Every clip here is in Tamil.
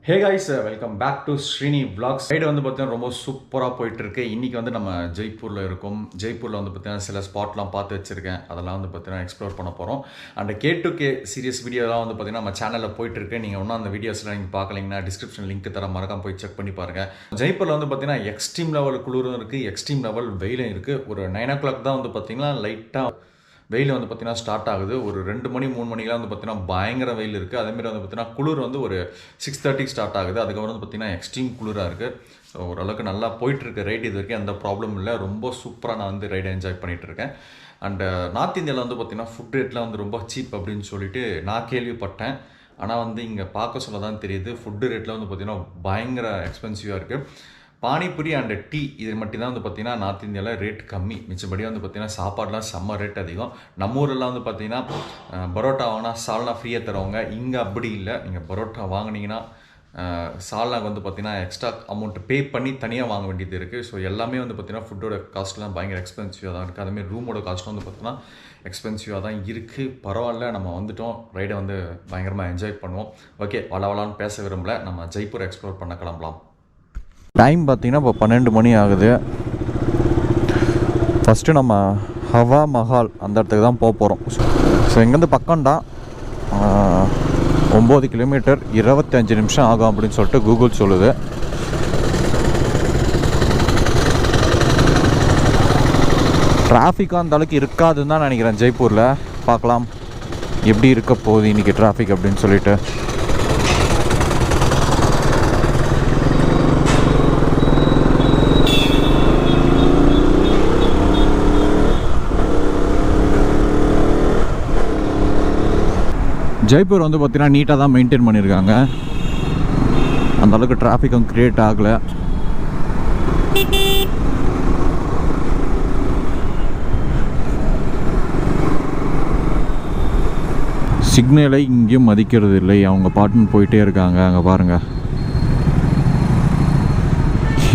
Hey guys, welcome back to Srini vlogs. Ride வந்து பார்த்தீங்கன்னா ரொம்ப சூப்பராக போயிட்டுருக்கு. இன்றைக்கி வந்து நம்ம ஜெய்ப்பூரில் இருக்கோம். ஜெய்ப்பூரில் வந்து பார்த்தீங்கன்னா சில ஸ்பாட்லாம் பார்த்து வச்சுருக்கேன். அதெல்லாம் வந்து பார்த்தீங்கன்னா எக்ஸ்ப்ளோர் பண்ண போகிறோம். அண்ட் k2k சீரியஸ் வீடியோலாம் வந்து பார்த்தீங்கன்னா நம்ம சேனலில் போயிட்டுருக்கு. நீங்கள் ஒன்றும் அந்த வீடியோஸ்லாம் நீங்கள் பார்க்கலீங்கன்னா டிஸ்கிரிப்ஷன் லிங்க் தர மறக்காம போய் செக் பண்ணி பாருங்கள். ஜெய்ப்பூரில் வந்து பார்த்தீங்கன்னா எக்ஸ்ட்ரீம் லெவல் குளிரும் இருக்குது, எக்ஸ்ட்ரீம் லெவல் வெயிலும் இருக்குது. ஒரு 9 o'clock தான் வந்து பார்த்தீங்கன்னா லைட்டாக வெயில் வந்து பார்த்திங்கன்னா ஸ்டார்ட் ஆகுது. ஒரு 2 மணி 3 மணிக்கெலாம் வந்து பார்த்திங்கன்னா பயங்கர வெயில் இருக்குது. அதேமாதிரி வந்து பார்த்திங்கன்னா குளிர் வந்து ஒரு 6:30 ஸ்டார்ட் ஆகுது. அதுக்கப்புறம் வந்து பார்த்திங்கன்னா எக்ஸ்ட்ரீம் குளிராக இருக்குது. ஸோ ஓரளவுக்கு நல்லா போயிட்டுருக்கு ரைடு. இது வரைக்கும் எந்த ப்ராப்ளம் இல்லை. ரொம்ப சூப்பராக நான் வந்து ரைடை என்ஜாய் பண்ணிகிட்ருக்கேன். அண்டு நார்த் இந்தியாவில் வந்து பார்த்திங்கன்னா ஃபுட் ரேட்லாம் வந்து ரொம்ப சீப் அப்படின்னு சொல்லிட்டு நான் கேள்விப்பட்டேன். ஆனால் வந்து இங்கே பார்க்க சொல்ல தான் தெரியுது ஃபுட்டு ரேட்டில் வந்து பார்த்திங்கன்னா பயங்கர எக்ஸ்பென்சிவாக இருக்குது. பானிபூரி அண்ட் டீ இது மட்டும்தான் வந்து பார்த்திங்கன்னா நார்த் இந்தியாவில் ரேட் கம்மி. மிச்சபடி வந்து பார்த்திங்கன்னா சாப்பாடுலாம் செம்ம ரேட் அதிகம். நம்ம ஊரெல்லாம் வந்து பார்த்திங்கன்னா பரோட்டா வாங்கினா சால்னா ஃப்ரீயாக தருவாங்க. இங்கே அப்படி இல்லை. நீங்கள் பரோட்டா வாங்கினீங்கன்னா சால்னாக்கு வந்து பார்த்திங்கன்னா எக்ஸ்ட்ரா அமௌண்ட் பே பண்ணி தனியாக வாங்க வேண்டியது இருக்குது. ஸோ எல்லாமே வந்து பார்த்திங்கன்னா ஃபுட்டோட காஸ்ட்லாம் பயங்கர எக்ஸ்பென்சிவாக தான் இருக்குது. அதுமாதிரி ரூமோட காஸ்ட்டும் வந்து பார்த்திங்கன்னா எக்ஸ்பென்சிவாக தான் இருக்குது. பரவாயில்ல, நம்ம வந்துட்டோம். ரைடை வந்து பயங்கரமாக என்ஜாய் பண்ணுவோம். ஓகே, வளவலான்னு பேச விரும்பல. நம்ம ஜெய்ப்பூர் எக்ஸ்ப்ளோர் பண்ண கிளம்பலாம். டைம் பார்த்திங்கன்னா இப்போ 12 மணி ஆகுது. ஃபஸ்ட்டு நம்ம ஹவா மஹால் அந்த இடத்துக்கு தான் போக போகிறோம். ஸோ இங்கேருந்து பக்கம்தான், 9 கிலோமீட்டர் 25 நிமிஷம் ஆகும் அப்படின்னு சொல்லிட்டு கூகுள் சொல்லுது. டிராஃபிக்கும் அந்த அளவுக்கு இருக்காதுன்னு தான் நினைக்கிறேன் ஜெய்ப்பூரில். பார்க்கலாம் எப்படி இருக்க போகுது இன்றைக்கி டிராஃபிக் அப்படின்னு சொல்லிட்டு. ஜெய்ப்பூர் வந்து பார்த்திங்கன்னா நீட்டாக தான் மெயின்டைன் பண்ணியிருக்காங்க. அந்தளவுக்கு டிராஃபிக்கும் க்ரியேட் ஆகலை. சிக்னலை இங்கேயும் மதிக்கிறது இல்லை. அவங்க பாட்டுன்னு போயிட்டே இருக்காங்க. அங்கே பாருங்கள்,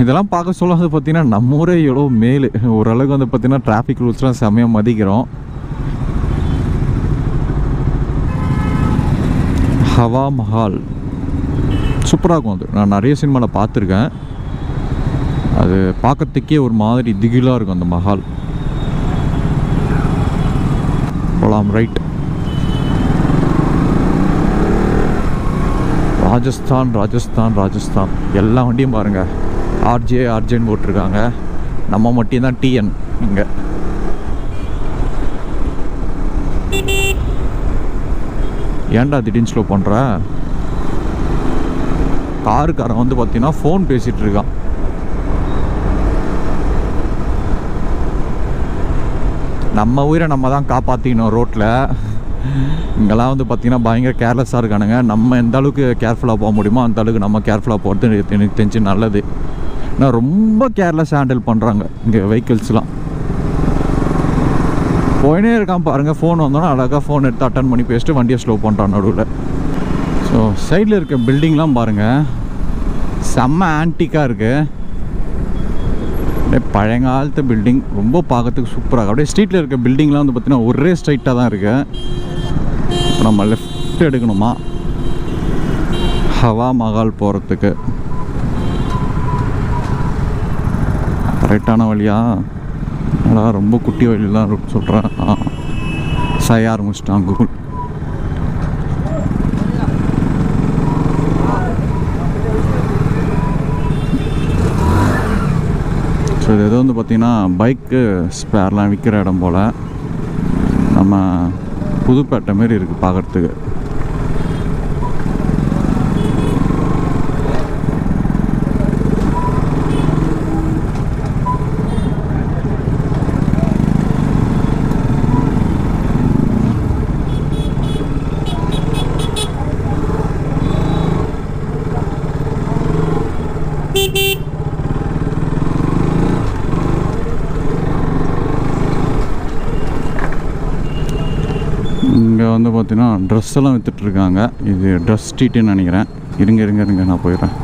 இதெல்லாம் பார்க்க சொல்ல வந்து பார்த்திங்கன்னா நம்ம ஊரே எவ்வளோ மேலு. ஓரளவுக்கு வந்து பார்த்திங்கன்னா டிராஃபிக் ரூல்ஸ்லாம் செம்மையாக மதிக்கிறோம். ஹவா மஹால் சூப்பராக இருக்கும். அது நான் நிறைய சினிமாவில் பார்த்துருக்கேன். அது பார்க்கறதுக்கே ஒரு மாதிரி திகிலாக இருக்கும் அந்த மஹால். போலாம், ரைட். ராஜஸ்தான் ராஜஸ்தான் ராஜஸ்தான். எல்லா வண்டியும் பாருங்கள் ஆர்ஜேன்னு போட்டிருக்காங்க. நம்ம மட்டும்தான் டிஎன். இங்கே ஏன்டா திடீர்னு ஸ்லோ பண்ணுற? காருக்காரன் வந்து பார்த்தீங்கன்னா ஃபோன் பேசிகிட்டு இருக்கான். நம்ம உயிரை நம்ம தான் காப்பாற்றிக்கணும் ரோட்டில். இங்கெல்லாம் வந்து பார்த்திங்கன்னா பயங்கர கேர்லெஸ்ஸாக இருக்கானுங்க. நம்ம எந்த அளவுக்கு கேர்ஃபுல்லாக போக முடியுமோ அந்த அளவுக்கு நம்ம கேர்ஃபுல்லாக போகிறது எனக்கு தெரிஞ்சு நல்லது. ஏன்னா ரொம்ப கேர்லெஸ் ஹேண்டில் பண்ணுறாங்க இங்கே வெஹிக்கிள்ஸ்லாம். போயினே இருக்கான் பாருங்கள். ஃபோன் வந்தோன்னா அழகாக ஃபோன் எடுத்து அட்டன் பண்ணி பேசிட்டு வண்டியை ஸ்லோ பண்ணுறான் நடுவில். ஸோ சைடில் இருக்க பில்டிங்லாம் பாருங்கள், செம்ம ஆன்டிக்காக இருக்குது. அப்படியே பழங்காலத்து பில்டிங், ரொம்ப பார்க்கறதுக்கு சூப்பராக. அப்படியே ஸ்ட்ரீட்டில் இருக்க பில்டிங்லாம் வந்து பார்த்திங்கன்னா ஒரே ஸ்ட்ரைட்டாக தான் இருக்குது. இப்போ நம்ம லெஃப்ட் எடுக்கணுமா ஹவா மஹால் போகிறதுக்கு? கரெக்டான வழியா? அதான் ரொம்ப குட்டி வழியில் தான் சொல்கிறேன். செய்ய ஆரம்பிச்சிட்டான் கூகுள். ஸோ இது வந்து பார்த்திங்கன்னா பைக்கு ஸ்பேர்லாம் விற்கிற இடம் போல். நம்ம புதுப்பேட்டை மாரி இருக்குது பார்க்குறதுக்கு. இங்கே வந்து பார்த்தீங்கன்னா ட்ரெஸ் எல்லாம் விற்றுட்ருக்காங்க. இது ட்ரெஸ் ஸ்ட்ரீட்டுன்னு நினைக்கிறேன். இருங்க நான் போயிடுறேன்.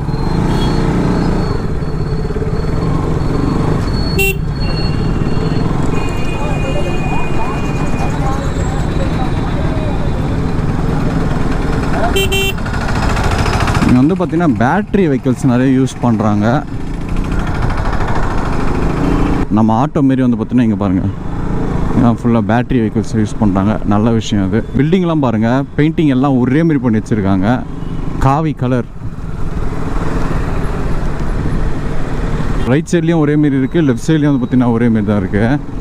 வந்து பார்த்திங்கன்னா பேட்ரி வெஹிக்கிள்ஸ் நிறைய யூஸ் பண்ணுறாங்க. நம்ம ஆட்டோ மாரி வந்து பார்த்திங்கன்னா இங்கே பாருங்கள் ஃபுல்லாக பேட்ரி வெஹிக்கிள்ஸ் யூஸ் பண்ணுறாங்க. நல்ல விஷயம் அது. பில்டிங்லாம் பாருங்கள், பெயிண்டிங் எல்லாம் ஒரே மாரி பண்ணி வச்சுருக்காங்க. காவி கலர். ரைட் சைட்லேயும் ஒரே மாரி இருக்குது, லெஃப்ட் சைட்லேயும் வந்து பார்த்திங்கன்னா ஒரே மாரி தான் இருக்குது.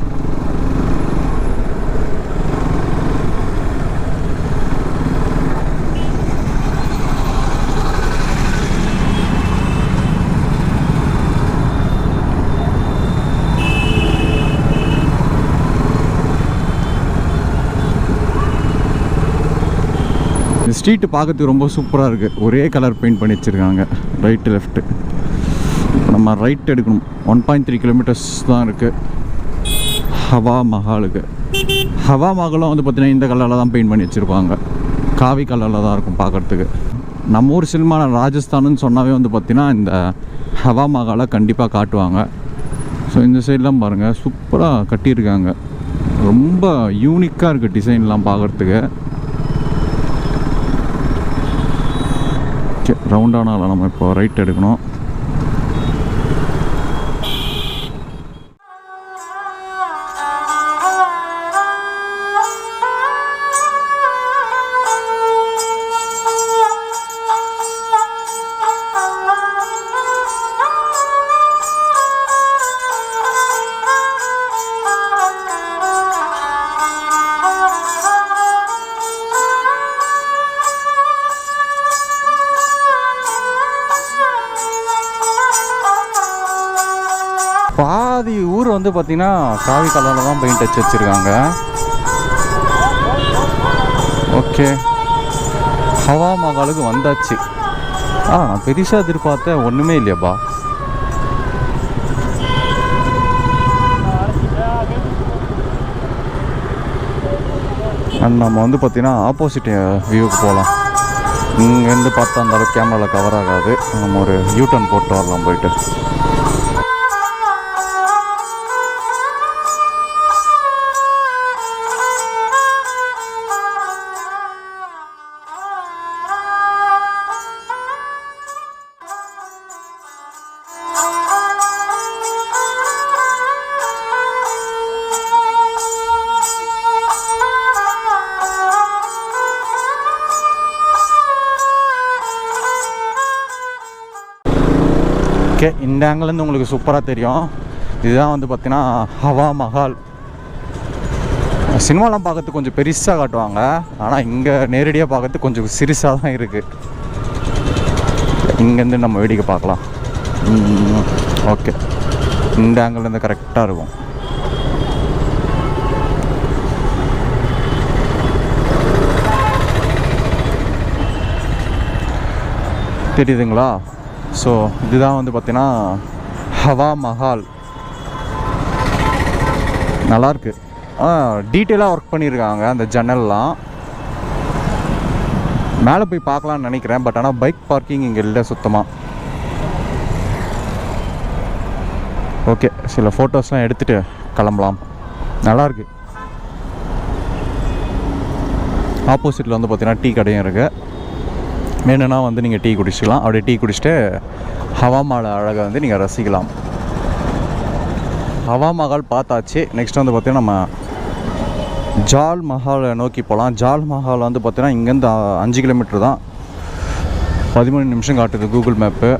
இந்த ஸ்ட்ரீட்டு பார்க்கறதுக்கு ரொம்ப சூப்பராக இருக்குது. ஒரே கலர் பெயிண்ட் பண்ணி வச்சுருக்காங்க ரைட்டு லெஃப்ட்டு. இப்போ நம்ம ரைட் எடுக்கணும். 1.3 கிலோமீட்டர்ஸ் தான் இருக்குது ஹவா மஹாலுக்கு. ஹவா மஹாலும் வந்து பார்த்திங்கன்னா இந்த கலரில் தான் பெயிண்ட் பண்ணி வச்சுருப்பாங்க. காவி கலரில் தான் இருக்கும் பார்க்குறதுக்கு. நம்ம ஊர் சினிமா ராஜஸ்தானுன்னு சொன்னாவே வந்து பார்த்திங்கன்னா இந்த ஹவா மஹாலை கண்டிப்பாக காட்டுவாங்க. ஸோ இந்த சைட்லாம் பாருங்கள், சூப்பராக கட்டியிருக்காங்க. ரொம்ப யூனிக்காக இருக்குது டிசைன்லாம் பார்க்குறதுக்கு. ஓகே, ரவுண்டானால நம்ம இப்போ ரைட் எடுக்கணும். பாதி ஊர் வந்து பார்த்திங்கன்னா காவி கலரில் தான் பெயிண்ட் அடிச்சு வச்சுருக்காங்க. ஓகே, ஹவா மஹாலுக்கு வந்தாச்சு. நான் பெருசாக எதிர்பார்த்தேன், ஒன்றுமே இல்லையாப்பா. அண்ட் நம்ம வந்து பார்த்திங்கன்னா ஆப்போசிட் வியூவுக்கு போகலாம். இங்கேருந்து பார்த்தா அந்த அளவுக்கு கேமராவில் கவர் ஆகாது. நம்ம ஒரு யூ-டர்ன் போட்டு வரலாம் போயிட்டு. ஓகே, இந்த ஆங்கிலேருந்து உங்களுக்கு சூப்பராக தெரியும். இதுதான் வந்து பார்த்திங்கன்னா ஹவா மஹால். சினிமாலாம் பார்க்கறதுக்கு கொஞ்சம் பெருசாக காட்டுவாங்க, ஆனால் இங்கே நேரடியாக பார்க்கறதுக்கு கொஞ்சம் சிறுசாக தான் இருக்குது. இங்கேருந்து நம்ம வேடிக்கை பார்க்கலாம். ஓகே, இந்த ஆங்கிலேருந்து கரெக்டாக இருக்கும். தெரியுதுங்களா? ஸோ இதுதான் வந்து பார்த்திங்கன்னா ஹவா மஹால். நல்லாயிருக்கு. டீட்டெயிலாக ஒர்க் பண்ணியிருக்காங்க அந்த ஜன்னல்லாம். மேலே போய் பார்க்கலான்னு நினைக்கிறேன், பட் ஆனால் பைக் பார்க்கிங் இங்கே இல்லை சுத்தமாக. ஓகே, சில ஃபோட்டோஸ்லாம் எடுத்துகிட்டு கிளம்பலாம். நல்லாயிருக்கு. ஆப்போசிட்டில் வந்து பார்த்திங்கன்னா டீ கடையும் இருக்குது. வேணும்னா வந்து நீங்கள் டீ குடிச்சிக்கலாம். அப்படியே டீ குடிச்சிட்டு ஹவா மஹால் அழகை வந்து நீங்கள் ரசிக்கலாம். ஹவா மஹால் பார்த்தாச்சு. நெக்ஸ்ட் வந்து பார்த்திங்கன்னா நம்ம ஜால் மஹாலை நோக்கி போகலாம். ஜால் மஹால் வந்து பார்த்திங்கன்னா இங்கேருந்து 5 கிலோமீட்டர் தான். 13 நிமிஷம் காட்டுது கூகுள் மேப்பு.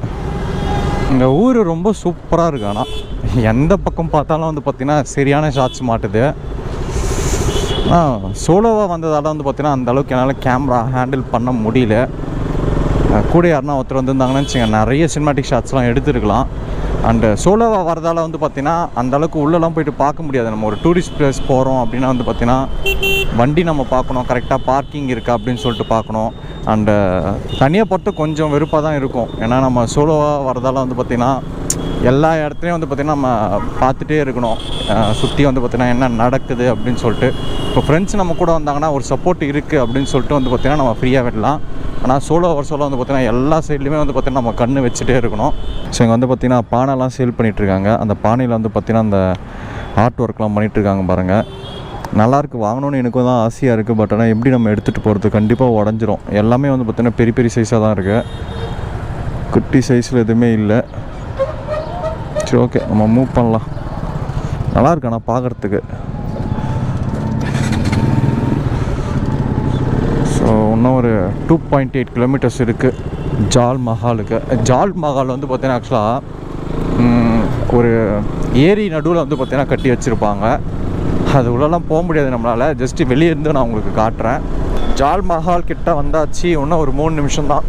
இங்கே ஊர் ரொம்ப சூப்பராக இருக்குது. ஆனால் எந்த பக்கம் பார்த்தாலும் வந்து பார்த்திங்கன்னா சரியான ஷாட்ஸ் மாட்டுது. சோலோவாக வந்ததால் வந்து பார்த்திங்கன்னா அந்தளவுக்கு என்னால் கேமரா ஹேண்டில் பண்ண முடியல. கூட யாருன்னா ஒருத்தர் வந்துருந்தாங்கன்னு வச்சுங்க, நிறைய சினிமாட்டிக் ஷாட்ஸ்லாம் எடுத்துருக்கலாம். அண்டு சோலோவாக வரதால் வந்து பார்த்திங்கன்னா அந்தளவுக்கு உள்ளெல்லாம் போய்ட்டு பார்க்க முடியாது. நம்ம ஒரு டூரிஸ்ட் பிளேஸ் போகிறோம் அப்படின்னா வந்து பார்த்திங்கன்னா வண்டி நம்ம பார்க்கணும், கரெக்டாக பார்க்கிங் இருக்கா அப்படின்னு சொல்லிட்டு பார்க்கணும். அண்டு தனியாக பொறுத்து கொஞ்சம் வெறுப்பாக தான் இருக்கும். ஏன்னா நம்ம சோலோவாக வரதால் வந்து பார்த்திங்கன்னா எல்லா இடத்துலையும் வந்து பார்த்திங்கன்னா நம்ம பார்த்துட்டே இருக்கணும், சுற்றி வந்து பார்த்திங்கன்னா என்ன நடக்குது அப்படின்னு சொல்லிட்டு. இப்போ ஃப்ரெண்ட்ஸ் நம்ம கூட வந்தாங்கன்னா ஒரு சப்போர்ட் இருக்குது அப்படின்னு சொல்லிட்டு வந்து பார்த்திங்கன்னா நம்ம ஃப்ரீயாக விடலாம். ஆனால் சோலோ வந்து பார்த்திங்கன்னா எல்லா சைட்லேயுமே வந்து பார்த்திங்கன்னா நம்ம கண் வச்சுட்டே இருக்கணும். ஸோ இங்கே வந்து பார்த்திங்கன்னா பானைலாம் சேல் பண்ணிகிட்ருக்காங்க. அந்த பானையில் வந்து பார்த்திங்கன்னா அந்த ஆர்ட் ஒர்க்லாம் பண்ணிகிட்ருக்காங்க பாருங்கள். நல்லாயிருக்கு. வாங்கணுன்னு எனக்கும் தான் ஆசையாக இருக்குது. பட் ஆனால் எப்படி நம்ம எடுத்துகிட்டு போகிறது? கண்டிப்பாக உடஞ்சிரும். எல்லாமே வந்து பார்த்திங்கன்னா பெரிய பெரிய சைஸாக தான் இருக்குது. குட்டி சைஸில் எதுவுமே இல்லை. சரி ஓகே, நம்ம மூவ் பண்ணலாம். நல்லாயிருக்கு ஆனால் பார்க்குறதுக்கு. ஸோ இன்னும் ஒரு 2.8 கிலோமீட்டர்ஸ் இருக்குது ஜால் மஹாலுக்கு. ஜால் மஹால் வந்து பார்த்தீங்கன்னா ஆக்சுவலாக ஒரு ஏரி நடுவில் வந்து பார்த்தீங்கன்னா கட்டி வச்சுருப்பாங்க. அது உள்ளெல்லாம் போக முடியாது நம்மளால். ஜஸ்ட்டு வெளியே இருந்து நான் உங்களுக்கு காட்டுறேன். ஜால் மஹால் கிட்ட வந்தாச்சு. இன்னும் ஒரு 3 நிமிஷம் தான்.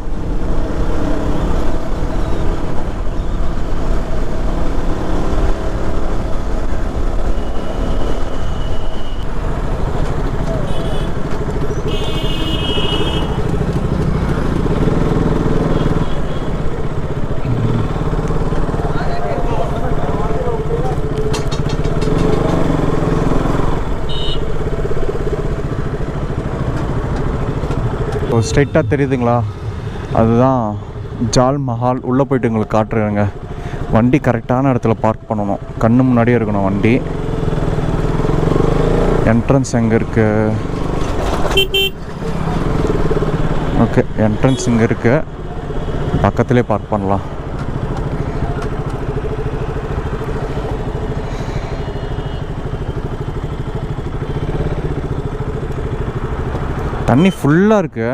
ஸ்ட்ரைட்டாக தெரியுதுங்களா? அதுதான் ஜால் மஹால். உள்ளே போய்ட்டு உங்களுக்கு காட்டுறேங்க. வண்டி கரெக்டான இடத்துல பார்க் பண்ணணும். கண்ணு முன்னாடியே இருக்கணும் வண்டி. என்ட்ரன்ஸ் எங்கே இருக்கு? ஓகே, என்ட்ரன்ஸ் இங்கே இருக்கு. பக்கத்துலேயே பார்க் பண்ணலாம். தண்ணி ஃபுல்லாக இருக்குது.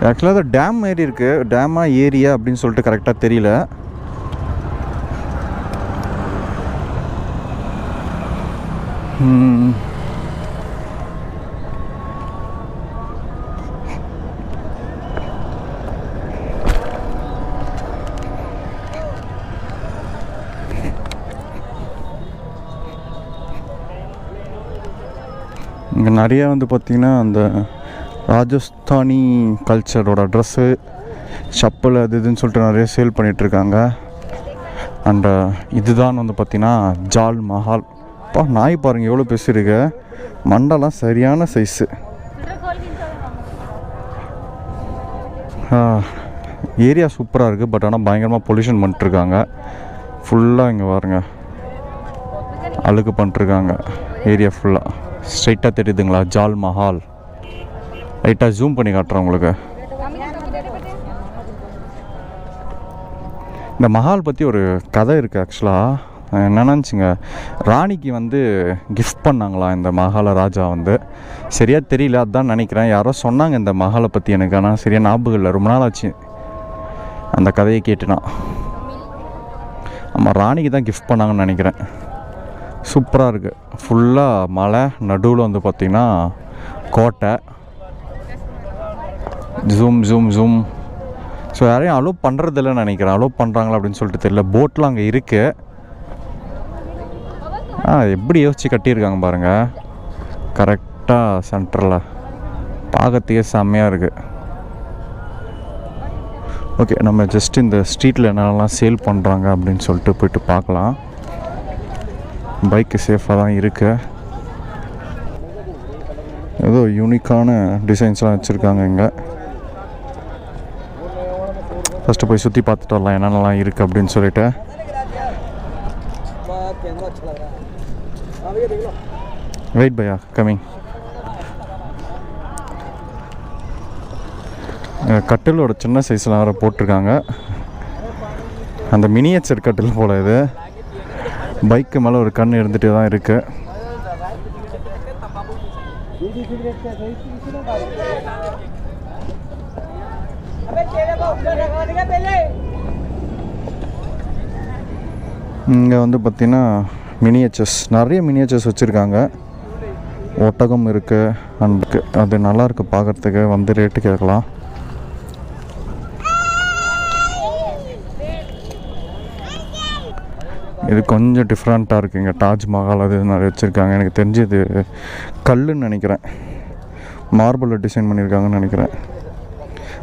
ஆக்சுவலாக அது டேம் ஏரி இருக்குது. டேமா ஏரியா அப்படின்னு சொல்லிட்டு கரெக்டாக தெரியல. இங்கே நிறையா வந்து பார்த்திங்கன்னா அந்த ராஜஸ்தானி கல்ச்சரோட ட்ரெஸ்ஸு, செப்பல், அது இதுன்னு சொல்லிட்டு நிறைய சேல் பண்ணிகிட்ருக்காங்க. அண்ட் இதுதான் வந்து பார்த்திங்கன்னா ஜால் மஹால். அப்பா, நாய் பாருங்கள் எவ்வளோ பெருசு. மண்டெல்லாம் சரியான சைஸு. ஏரியா சூப்பராக இருக்குது. பட் ஆனால் பயங்கரமாக பொல்யூஷன் பண்ணிட்டுருக்காங்க. ஃபுல்லாக இங்கே பாருங்க அழுக்கு பண்ணிட்டுருக்காங்க ஏரியா ஃபுல்லாக. ஸ்ட்ரைட்டாக தெரியுதுங்களா ஜால் மஹால்? லைட்டாக ஜூம் பண்ணி காட்டுறேன் உங்களுக்கு. இந்த மஹால் பற்றி ஒரு கதை இருக்குது ஆக்சுவலாக. என்னென்னாச்சுங்க, ராணிக்கு வந்து கிஃப்ட் பண்ணாங்களாம் இந்த மஹாலை ராஜா வந்து. சரியாக தெரியல, அதுதான் நினைக்கிறேன். யாரோ சொன்னாங்க இந்த மஹாலை பற்றி எனக்கு. ஆனால் சரியாக ஞாபகம் இல்லை. ரொம்ப நாள் ஆச்சு அந்த கதையை கேட்டுனா. ஆமாம், ராணிக்கு தான் கிஃப்ட் பண்ணாங்கன்னு நினைக்கிறேன். சூப்பராக இருக்குது. ஃபுல்லாக மலை, நடுவில் வந்து பார்த்திங்கன்னா கோட்டை. Zoom zoom zoom. ஸோ யாரையும் அலோவ் பண்ணுறதில்லன்னு நினைக்கிறேன். அலோவ் பண்ணுறாங்களா அப்படின்னு சொல்லிட்டு தெரியல. போட்லாம் அங்கே இருக்குது. எப்படி யோசித்து கட்டியிருக்காங்க பாருங்கள். கரெக்டாக சென்டரில் பார்க்கறதுக்கே செம்மையாக இருக்குது. ஓகே, நம்ம ஜஸ்ட் இந்த ஸ்ட்ரீட்டில் என்னென்னலாம் சேல் பண்ணுறாங்க அப்படின்னு சொல்லிட்டு போய்ட்டு பார்க்கலாம். பைக்கு சேஃபாக தான் இருக்குது. ஏதோ யூனிக்கான டிசைன்ஸ்லாம் வச்சுருக்காங்க இங்கே. ஃபஸ்ட்டு போய் சுற்றி பார்த்துட்டு வரலாம் என்னென்னலாம் இருக்குது அப்படின்னு சொல்லிட்டு. வெயிட் பையா, கமிங். கட்டிலோட சின்ன சைஸ்லாம் வேறு போட்டிருக்காங்க. அந்த மினியேச்சர் கட்டில் போல் இது. பைக்கு மேலே ஒரு கண் இருந்துகிட்டே தான் இருக்குது. இங்கே வந்து பார்த்திங்கன்னா மினியேச்சர்ஸ், நிறைய மினியேச்சர்ஸ் வச்சுருக்காங்க. ஒட்டகம் இருக்குது. அண்ட் அது நல்லாயிருக்கு பார்க்குறதுக்கு. வந்து ரேட்டு கேட்கலாம். இது கொஞ்சம் டிஃப்ரெண்ட்டாக இருக்குது. இங்கே தாஜ்மஹால் அது நிறைய வச்சுருக்காங்க. எனக்கு தெரிஞ்சு இது கல்லுன்னு நினைக்கிறேன். மார்பிளில் டிசைன் பண்ணியிருக்காங்கன்னு நினைக்கிறேன்.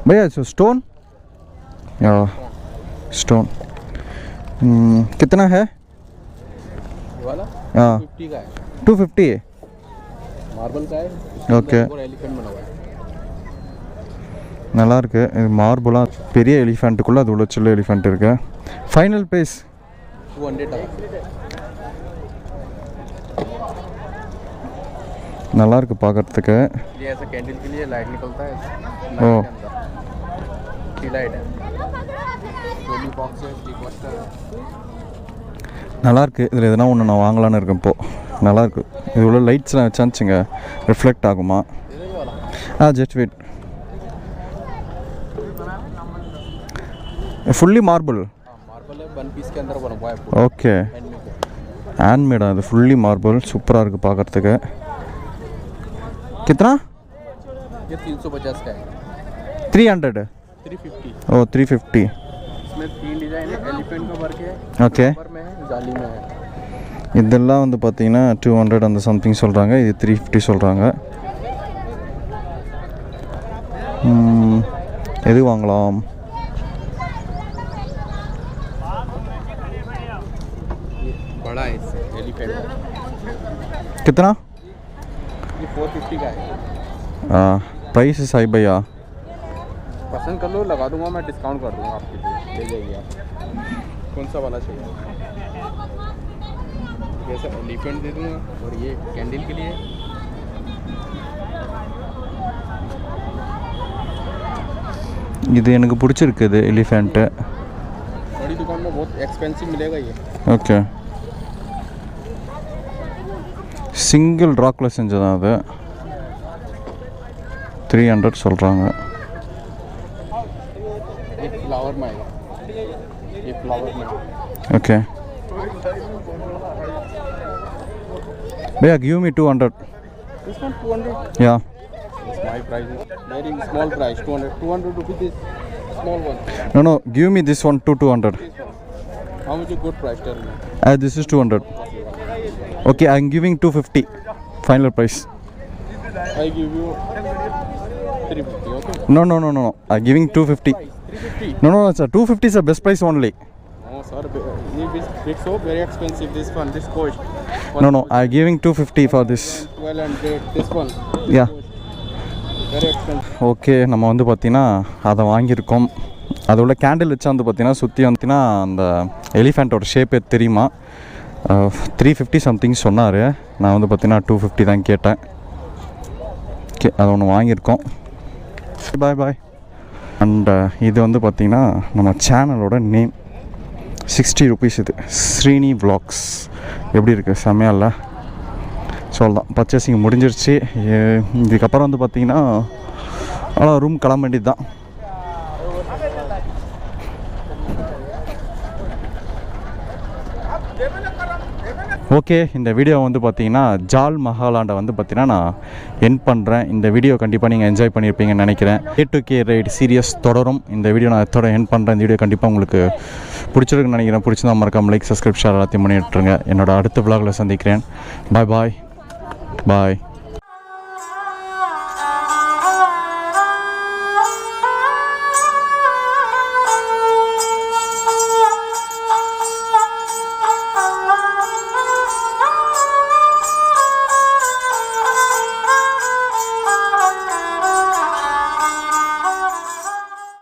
भैया स्टोन या स्टोन कितना है वाला? हाँ 250 का है. 250 है. मार्बल का है. ओके, एलिफेंट बना हुआ है. நல்லா இருக்கு. இது மார்பிளா பெரிய எலிஃபென்ட்டுக்குள்ள அது உள்ள சின்ன எலிஃபென்ட் இருக்கு. ஃபைனல் பிரைஸ் 200 நல்லா இருக்கு பார்க்கிறதுக்கு. ये ऐसा कैंडल के लिए लाइट निकलता है. ओ लाइट है. Belly boxes, decoster. நல்லாயிருக்கு. இதில் எதனா ஒன்று நான் வாங்கலான்னு இருக்கேன் இப்போது. நல்லாயிருக்கு. இது உள்ள லைட்ஸ்லாம் வச்சாச்சுங்க ரிஃப்ளெக்ட் ஆகுமா? Just wait. Fully marble. Marble है, वन पीस के अंदर बना हुआ है। ஓகே, ஹேண்ட்மேடா? அது ஃபுல்லி மார்பிள். சூப்பராக இருக்குது பார்க்குறதுக்கு. कितना? ये 350 का है। 300? 350। ஓ 350. इसमें 3 डिज़ाइन है, एलिफेंट का वर्क है, ஓகே. ऊपर में है, जाली में है। இதெல்லாம் வந்து பார்த்தீங்கன்னா 200 அந்த சம்திங் சொல்கிறாங்க. இது 350 சொல்கிறாங்க. எது வாங்கலாம்? बड़ा है इससे, एलिफेंट। कितना? ये 450 का है। प्राइस हाई भैया? पसंद कर लो, लगा दूंगा मैं, डिस्काउंट कर दूंगा आपके लिए, ले जाइए आप। कौन सा वाला चाहिए? जैसा एलिफेंट दे दूंगा, और ये कैंडल के लिए। இது எனக்கு பிடிச்சிருக்குது எலிஃபெண்ட்டு. बड़ी दुकान में बहुत एक्सपेंसिव मिलेगा ये। ஓகே. சிங்கிள் ராக்கில் செஞ்சதான் அது. 300 சொல்கிறாங்க. ये फ्लावर में आएगा, ये फ्लावर में। ओके भैया गिव मी 200. This one 200? या It's my price, very small price, 200 rupees is small one. No give me this one 200. How much a good price, tell me? This is 200. Okay I am giving 250 final price. I give you 350, okay? No I giving 250. 350? No sir 250 is the best price only. No sir, big soap very expensive, this one, this cost. No I giving 250 for this. 1200, this one. Yeah. Very expensive. Okay, நம்ம வந்து பார்த்தீங்கன்னா அதை வாங்கியிருக்கோம். அது உள்ள கேண்டில் வச்சா வந்து பார்த்தீங்கன்னா சுற்றி வந்துன்னா அந்த எலிஃபெண்ட்டோட ஷேப்பே தெரியுமா. 350 சம்திங் சொன்னார். நான் வந்து பார்த்தீங்கன்னா 250 தான் கேட்டேன். ஓகே, அது ஒன்று வாங்கியிருக்கோம். பாய் பாய். அண்ட் இது வந்து பார்த்திங்கன்னா நம்ம சேனலோட நேம். 60 rupees இது, ஸ்ரீனி vlogs. எப்படி இருக்குது? செம்மையா இல்லை? சொல்லலாம். பர்ச்சேசிங் முடிஞ்சிருச்சு. இதுக்கப்புறம் வந்து பார்த்திங்கன்னா அவ்வளோ ரூம் கிளம்ப வேண்டியது தான். ஓகே, இந்த வீடியோ வந்து பார்த்தீங்கன்னா ஜால் மஹாலாண்டை வந்து பார்த்தீங்கன்னா நான் எண்ட் பண்ணுறேன். இந்த வீடியோ கண்டிப்பாக நீங்கள் என்ஜாய் பண்ணியிருப்பீங்கன்னு நினைக்கிறேன். k2k ரைட் சீரியஸ் தொடரும். இந்த வீடியோ நான் இதோட எண்ட் பண்ணுறேன். இந்த வீடியோ கண்டிப்பாக உங்களுக்கு பிடிச்சிருக்குன்னு நினைக்கிறேன். பிடிச்சிருந்தா மறக்காம லைக், சப்ஸ்கிரைப், ஷேர் எல்லாத்தையும் பண்ணிட்டுருங்க. என்னோட அடுத்த vlogல சந்திக்கிறேன். பாய் பாய் பாய்.